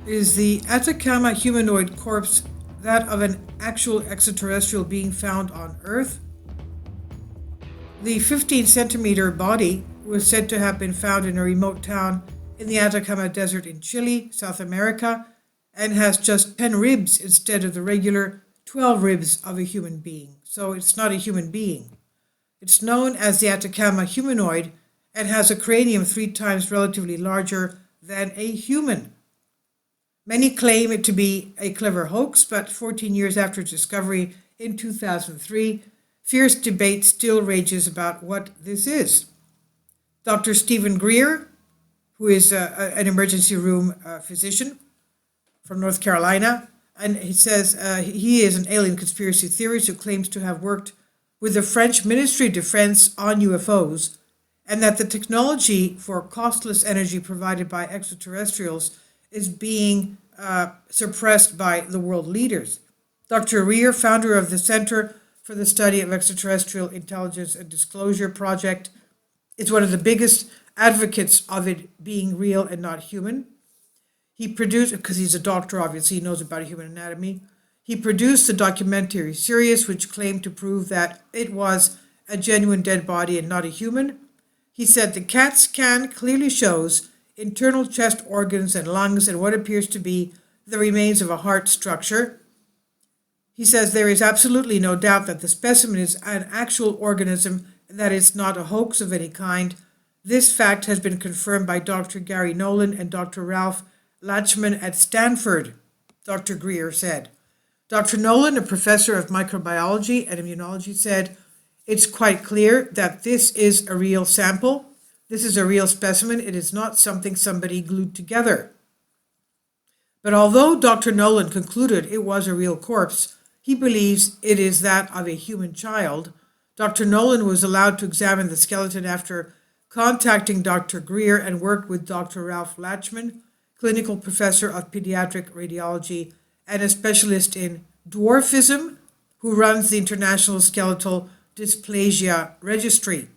Is the Atacama humanoid corpse that of an actual extraterrestrial being found on Earth? The 15-centimeter body was said to have been found in a remote town in the Atacama Desert in Chile, South America, and has just 10 ribs instead of the regular 12 ribs of a human being. So it's not a human being. It's known as the Atacama Humanoid and has a cranium 3 times relatively larger than a human. Many claim it to be a clever hoax, but 14 years after its discovery in 2003, fierce debate still rages about what this is. Dr. Stephen Greer, who is an emergency room physician from North Carolina, and he says he is an alien conspiracy theorist who claims to have worked with the French Ministry of Defense on UFOs, and that the technology for costless energy provided by extraterrestrials is being suppressed by the world leaders. Dr. Rear, founder of the Center for the Study of Extraterrestrial Intelligence and Disclosure Project, is one of the biggest advocates of it being real and not human. He produced, because he's a doctor, obviously, he knows about human anatomy. He produced the documentary series, which claimed to prove that it was a genuine dead body and not a human. He said the CAT scan clearly shows internal chest organs and lungs and what appears to be the remains of a heart structure. He says there is absolutely no doubt that the specimen is an actual organism and that it's not a hoax of any kind. This fact has been confirmed by Dr. Gary Nolan and Dr. Ralph Lachman at Stanford, Dr. Greer said. Dr. Nolan, a professor of microbiology and immunology, said, "It's quite clear that this is a real sample. This is a real specimen. It is not something somebody glued together." But although Dr. Nolan concluded it was a real corpse, he believes it is that of a human child. Dr. Nolan was allowed to examine the skeleton after contacting Dr. Greer and worked with Dr. Ralph Lachman, clinical professor of pediatric radiology and a specialist in dwarfism, who runs the International Skeletal Dysplasia Registry.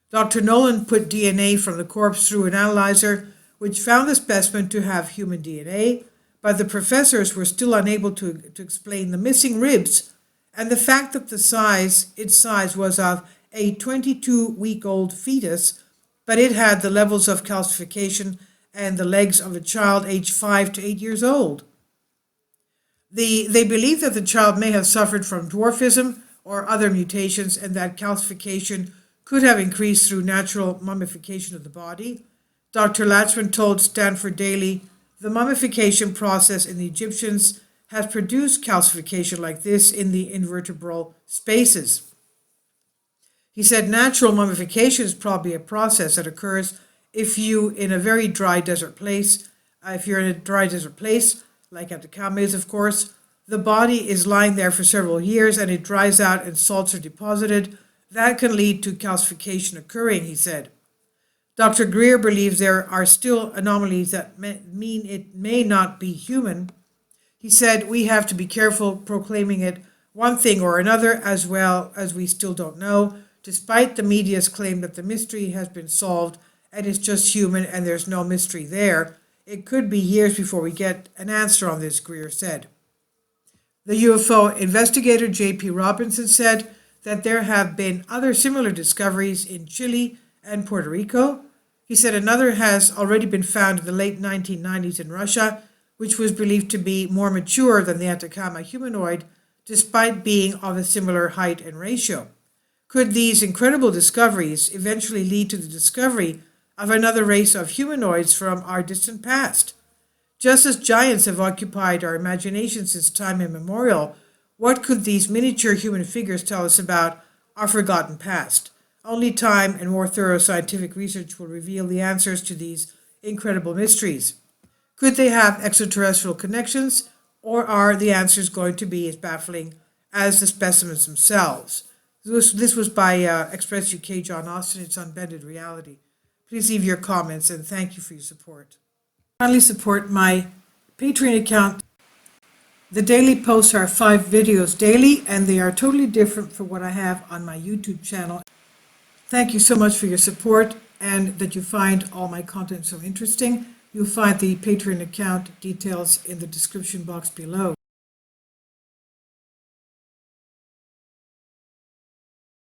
Dr. Nolan put DNA from the corpse through an analyzer, which found the specimen to have human DNA, but the professors were still unable to explain the missing ribs and the fact that its size was of a 22-week-old fetus, but it had the levels of calcification and the legs of a child aged 5 to 8 years old. They believe that the child may have suffered from dwarfism or other mutations and that calcification could have increased through natural mummification of the body. Dr. Lachman told Stanford Daily, "The mummification process in the Egyptians has produced calcification like this in the invertebral spaces." He said natural mummification is probably a process that occurs if you're in a dry desert place, like Atacama is, of course, the body is lying there for several years and it dries out and salts are deposited. That can lead to calcification occurring, he said. Dr. Greer believes there are still anomalies that mean it may not be human. He said, "We have to be careful proclaiming it one thing or another, as well as we still don't know, despite the media's claim that the mystery has been solved and it's just human and there's no mystery there. It could be years before we get an answer on this," Greer said. The UFO investigator J.P. Robinson said that there have been other similar discoveries in Chile and Puerto Rico. He said another has already been found in the late 1990s in Russia, which was believed to be more mature than the Atacama humanoid, despite being of a similar height and ratio. Could these incredible discoveries eventually lead to the discovery of another race of humanoids from our distant past? Just as giants have occupied our imagination since time immemorial, what could these miniature human figures tell us about our forgotten past? Only time and more thorough scientific research will reveal the answers to these incredible mysteries. Could they have extraterrestrial connections, or are the answers going to be as baffling as the specimens themselves? This was by Express UK John Austin. It's on Bended Reality. Please leave your comments and thank you for your support. Kindly support my Patreon account. The daily posts are 5 videos daily, and they are totally different from what I have on my YouTube channel. Thank you so much for your support and that you find all my content so interesting. You'll find the Patreon account details in the description box below.